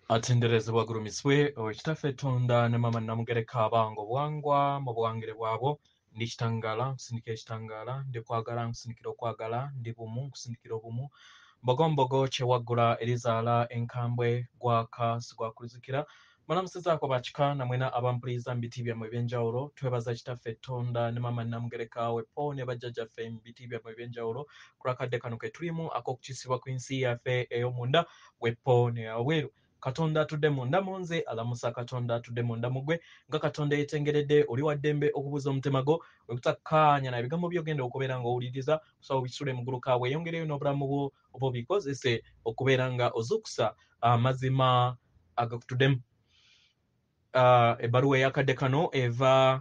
atenderezebwa gulumisibwe Owekitaffe Katonda ne mama namugereka abange obuwangwa mu buwangire bwabo ndi kitangala nkusindikira ekitangala ndi kwagala nkusindikira okwagala ndi bumu nkusindikira obumu mbogombogo kyewaggula erizaala enkambwe gwaka sigwakulizikira manamusizaako bakika namwena abampuliriza mu biti byammwe ebyenjawulo twebaza Kitaffe Katonda ne mama namugereka wepo ne bajjajjaffe mu biti byammwe ebyenjawulo ku lwakadde kano ke tulimu ak'okukisibwa kw'ensi yaffe ey'omunda wepo ne wabweru Katonda atudde munda mu nze alamusa Katonda atudde munda mu ggwe nga Katonda yeetengeredde oli wa ddembe okubuuza omutima gwo wekutakkaanya na ebigambo by'ogenda okubeera ng'owuliriza kusaba obisule mu ggulu kaawe yongereyo n'obulamu bwo oba obikozese okubeera nga ozuukusa amazima agakutudemu. Ebbaluwa ey'akadde kano eva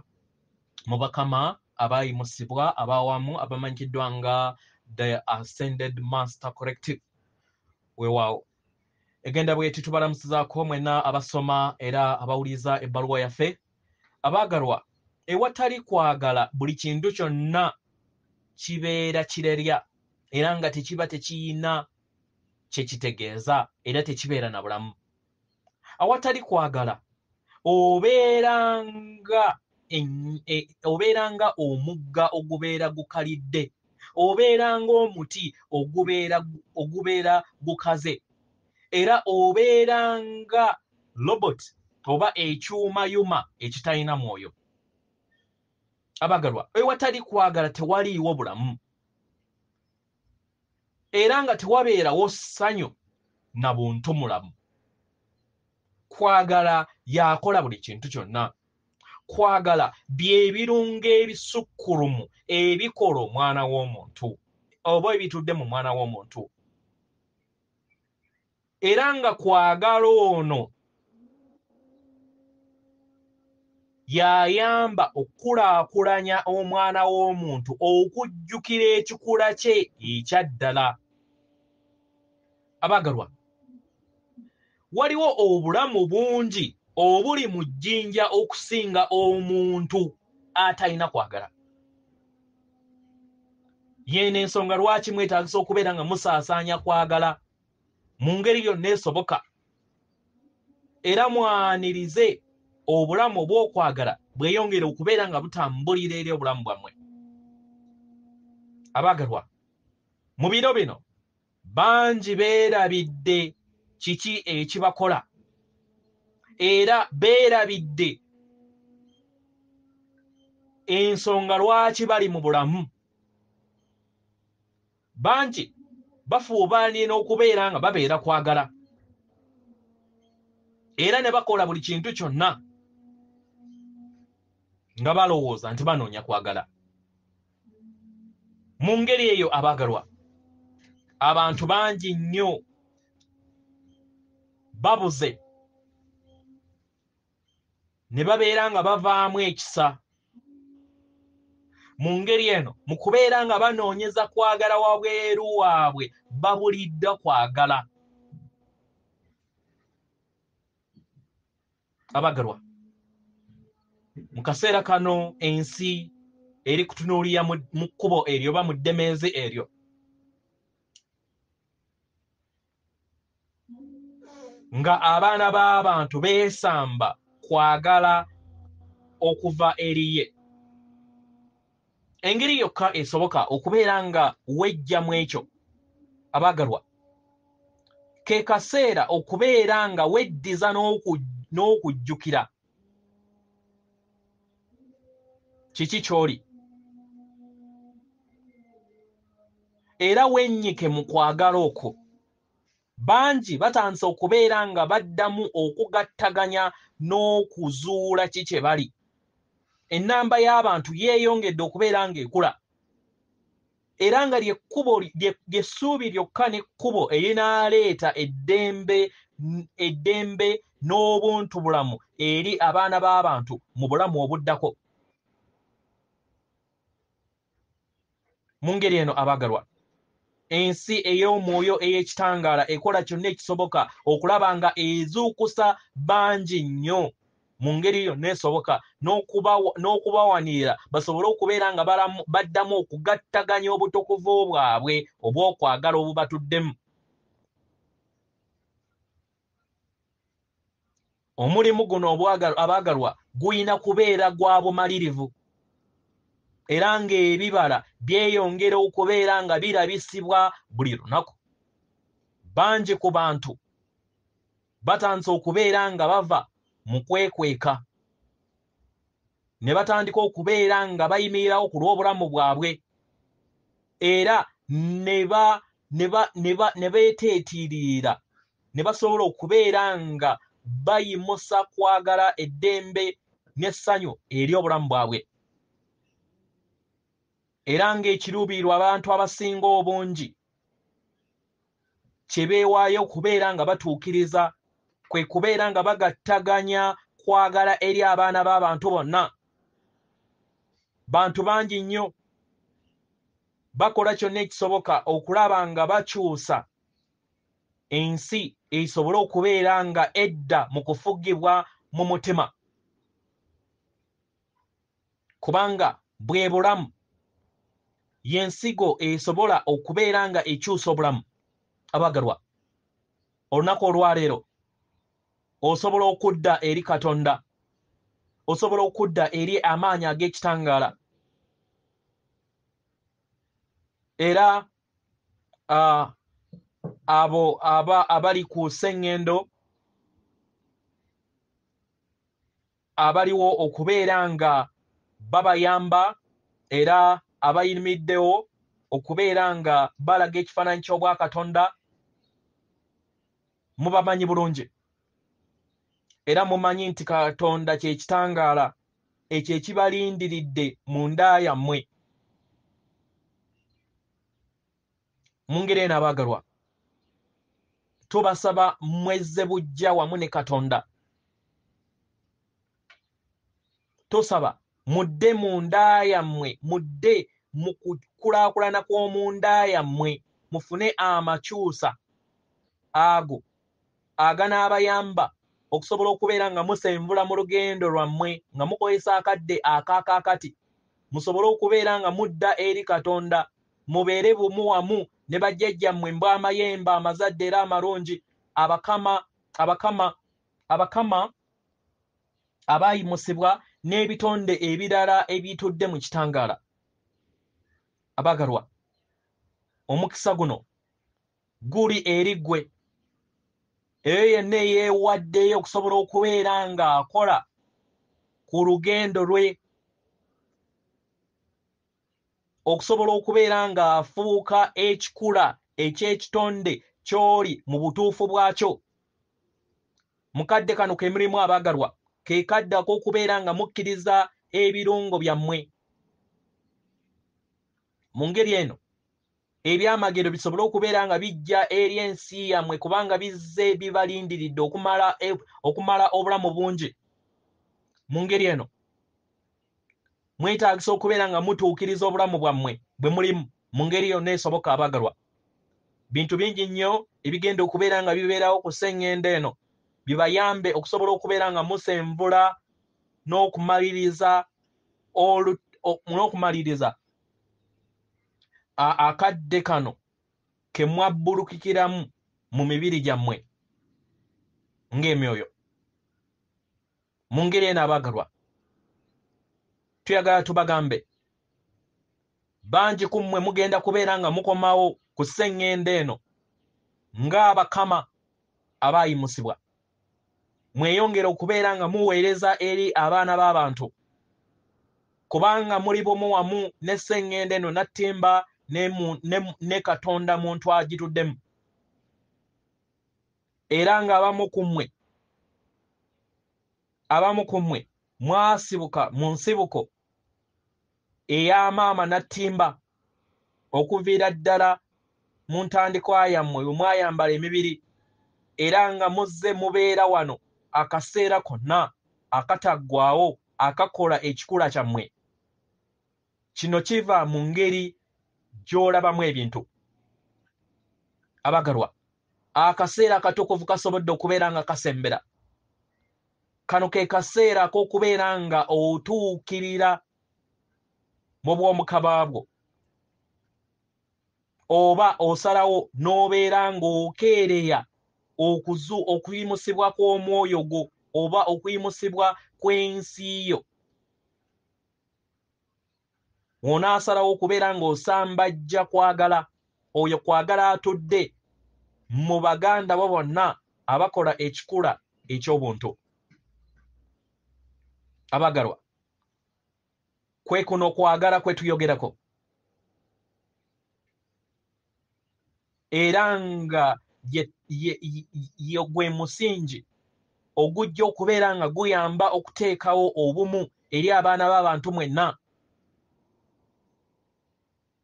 mu Abakama Abayimusibwa Awamu abamanyikiddwa nga The Ascended Master Collective weewaawo egenda bweti tubalamusizaako mwenna abasoma era abawuliza ebbaluwa yaffe abaagalwa ewatali kwagala buli kintu kyonna kibeera kirerya era nga tekiba tekiyina kye kitegeeza era tekibeera na bulamu. Awatali kwagala obeeranga omugga ogubeera gukalidde, obeeranga omuti ogubeera gukaze, era obeeranga robot oba ekyumayuma ekitalina mwoyo. Abagalwa ewatali kwagala tewaliiwo bulamu era nga tewabeerawo ssanyu na buntu mulamu. Kwagala yakola buli kintu kyonna. Kwagala bye birungo ebisukkulumu ebikola omwana w'omuntu oba ebitudde mu mwana w'omuntu. Era nga kwagala ono y'ayamba okukulaakulanya omwana w'omuntu okujjukira ekikula kye ekyaddala. Abagalwa waliwo obulamu bungi obuli mu jjinja okusinga omuntu atalina kwagala. Yeeno ensonga lwaki mwetaagisa okubeera nga musaasaanya kwagala mu ngeri yonna esoboka era mwanirize obulamu obw'okwagala bweyongere okubeera nga butambulira eri obulamu bwammwe. Abagalwa mu biro bino bangi beerabidde kiki ekibakola era beerabidde ensonga lwaki bali mu bulamu. Bangi bafuubaanira okubeera nga babeera kwagala era ne bakola buli kintu kyonna nga balowooza nti banoonya kwagala. Mu ngeri eyo abagalwa abantu bangi nnyo babuze ne babeera nga bavaamu ekisa. Mu ngeri eno mu kubeera nga banoonyeza kwagala wabweru waabwe babulidde kwagala. Abagalwa mu kaseera kano ensi eri kutunuulira mu kkubo eryo oba mu ddemeezi eryo. Nga abaana b'abantu beesamba kwagala okuva eriye. Engeri yokka esoboka okubeera nga wejjamu ekyo abagalwa ke kaseera okubeera nga weddiza n'okujjukira kiki ky'oli era wennyike mu kwagala okwo. Bangi batandise okubeera nga baddamu okugattaganya n'okuzuula ki kye bali. Ennamba y'abantu yeeyongedde okubeera ng'ekula era nga ly'essuubi lyokka n'ekkubo erinaaleeta eddembe n'obuntu bulamu eri abaana b'abantu mu bulamu obuddako. Mu ngeri eno abagalwa ensi ey'omwoyo ey'ekitangaala ekola kyonna ekisoboka okulaba nga ezuukusa bangi nnyo mu ngeri yonna esoboka n'okubawanirira basobole okubeera nga baddamu okugattaganya obutukuvu bwabwe obw'okwagala obubatuddemu. omulimu guno abagalwa guyina kubeera gwa bumalirivu era ng'ebibala byeyongera okubeera nga birabisibwa buli lunaku. Bangi ku bantu batandise okubeera nga bava mu kwekweka ne batandika okubeera nga bayimirirawo ku lw'obulamu bwabwe era ne beeteetiirira ne basobola okubeera nga bayimusa kwagala eddembe n'essanyu eri obulamu bwabwe. Era ng'ekiruubirirwa abantu abasinga obungi kye beewaayo okubeera nga batuukiriza kwe kubeera nga bagattaganya kwagala eri abaana b'abantu bonna. Bantu bangi nnyo bakola kyonna ekisoboka okulaba nga bakyusa ensi esobole okubeera nga edda mu kufugibwa mu mutima, kubanga bwe bulamu y'ensigo esobola okubeera nga ekyusa obulamu. Abagalwa, olunaku olwaleero osobola okudda eri Katonda, osobola okudda eri amaanyi ag'ekitangaala era abo abali ku sseŋŋendo abaliwo okubeera nga babayamba era abayimiriddewo okubeera nga balaga ekifaananyi ky'obwa Katonda, mubamanyi bulungi era mumanyi nti Katonda kye kitangaala ekyo ekibalindiridde mu nda yammwe. Mu ngeri eno abaagalwa, tubasaba mwezze bujja wamu ne Katonda, tosaba mudde mu nda yammwe, mudde mu kukulaakulana kw'omu nda yammwe, mufune amakyusa ago aganaabayamba okusobola okubeera nga musenvula mu lugendo lwammwe nga mukozesa akadde akaakakati, musobole okubeera nga mudda eri Katonda, mubeere bumu wamu ne bajjajjammwe mbw'amayembe amazadde era amalungi, Abakama, Abayimusibwa n'ebitonde ebirala ebitudde mu kitangaala. Abaagalwa, omukisa guno guli eri ggwe eyo yenna eyeewaddeyo okusobola okubeera ng'akola ku lugendo lwe, okusobola okubeera ng'afuuka ekikula eky'ekitonde ky'oli mu butuufu bwakyo. Mu kadde kano ke mulimu abaagalwa, ke kadde ak'okubeera nga mukkiriza ebirungo byammwe. Mu ngeri eno ebyamagero bisobole okubeera nga bijja eri ensi yammwe kubanga bizze bibalindiridde okumala obulamu bungi. Mu ngeri eno mwetaagisa okubeera nga mutuukiriza obulamu bwammwe bwe mulimu mu ngeri yonna esoboka. Abaagalwa, bintu bingi nnyo ebigenda okubeera nga bibeerawo ku sseŋŋendo eno bibayambe okusobola okubeera nga musenvula n'okumaliriza akadde kano ke mwabbulukikiramu mu mibiri gyammwe ng'emyoyo. Mu ngeri eno abaagalwa, tuyagala tubagambe bangi ku mmwe mugenda kubeera nga mukomawo ku sseŋŋendo eno ng'Abakama Abayimusibwa, mweyongere okubeera nga muweereza eri abaana b'abantu kubanga muli bumu wamu ne sseŋŋendo eno nattimba ne Katonda muntu agituddemu, era ng'abamu ku mmwe mwasibuka mu nsibuko ey'amaama nattimba okuviira ddala mu ntandikwa yammwe bwe mwayambala emibiri, era nga muzze mubeera wano akaseera konna akataggwaawo akakola ekikula kyammwe. Kino kiva mu ngeri gy'olabamu ebintu. Abaagalwa, akaseera akatukuvu kasobodde okubeera nga kasembera. Kano ke kaseera ak'okubeera nga otuukirira mu bw'omukama bwo, oba osalawo n'obeera ng'okeereya okuyimusibwa kw'omwoyo gwo oba okuyimusibwa kw'ensi yo onaasalawo okubeera ng'osambajja kwagala oyo kwagala atudde mu baganda bo bonna abakola ekikula eky'obuntu. Abagalwa, kwe kuno kwagala kwe tuyogerako. Era nga gwe musingi ogujja okubeera nga guyamba okuteekawo obumu eri abaana b'abantu mwenna.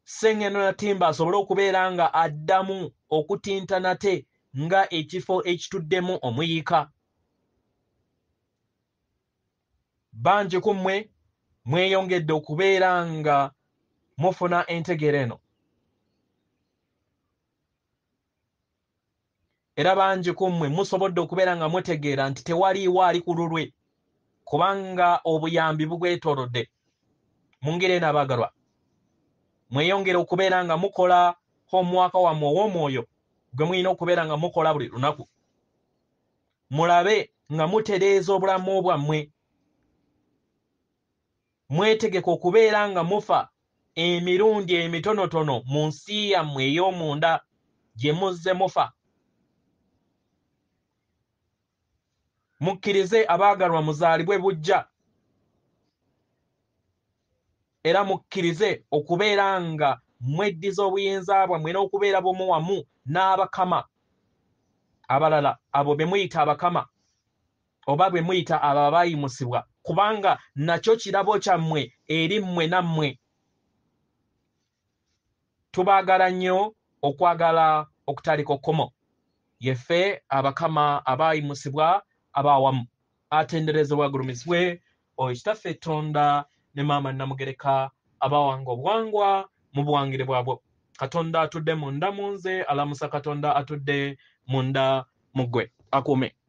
Sengeno Natimba asobole okubeera nga addamu okutinta nate nga ekifo ekituddemu omuyiika. Bangi ku mmwe mweyongedde okubeera nga mufuna entegeera eno. Era bangi ku mmwe musobodde okubeera nga mutegeera nti tewaliiwo ali ku lulwe kubanga obuyambi bubwetoolodde. Mu ngeri eno abaagalwa, mweyongere okubeera nga mukola omwaka wammwe ow'omwoyo gwe mulina okubeera nga mukola buli lunaku. Mulabe nga mutereeza obulamu bwammwe. Mwetegeke okubeera nga mufa emirundi emitonotono mu nsi yammwe ey'omunda gye muzze mufa. Mukkirize abaagalwa muzaalibwe bujja. Era mukkirize okubeera nga mweddiza obuyinza bwammwe n'okubeera bumu wamu n'abakama abalala abo be muyita abakama oba be muyita abo abayimusibwa, kubanga nakyo kirabo kyammwe eri mmwe nammwe. Tubaagala nnyo okwagala okutaalika okkomo. Yeffe abakama abayimusibwa ab'Awamu, atenderezebwa agulumizibwe oyo kitaffe Katonda ne maama Namugereka abawanga obuwangwa mu buwangire bwabwo. Katonda atudde munda mu nze, alamusa Katonda atudde munda mu ggwe. Akuume.